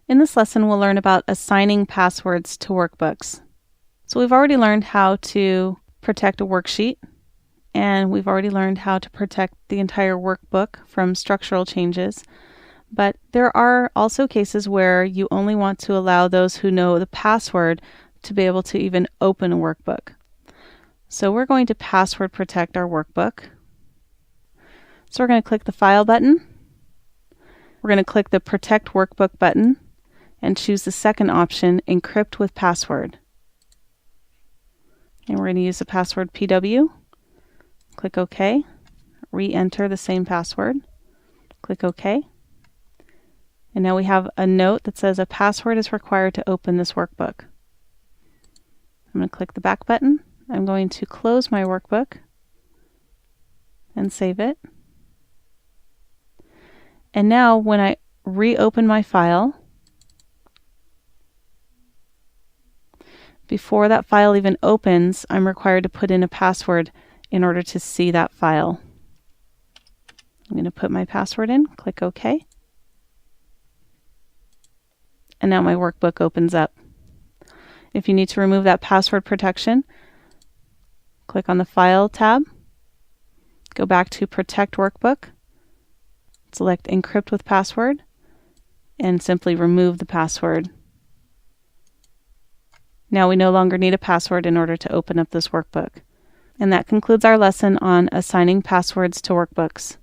In this lesson, we'll learn about assigning passwords to workbooks. So we've already learned how to protect a worksheet, and we've already learned how to protect the entire workbook from structural changes. But there are also cases where you only want to allow those who know the password to be able to even open a workbook. So we're going to password protect our workbook. So we're going to click the File button. We're going to click the Protect Workbook button and choose the second option, Encrypt with Password. And we're going to use the password PW. Click OK. Re-enter the same password. Click OK. And now we have a note that says a password is required to open this workbook. I'm going to click the back button. I'm going to close my workbook and save it. And now when I reopen my file, before that file even opens, I'm required to put in a password in order to see that file. I'm going to put my password in, click OK. And now my workbook opens up. If you need to remove that password protection, click on the File tab, go back to Protect Workbook, select Encrypt with Password, and simply remove the password. Now we no longer need a password in order to open up this workbook. And that concludes our lesson on assigning passwords to workbooks.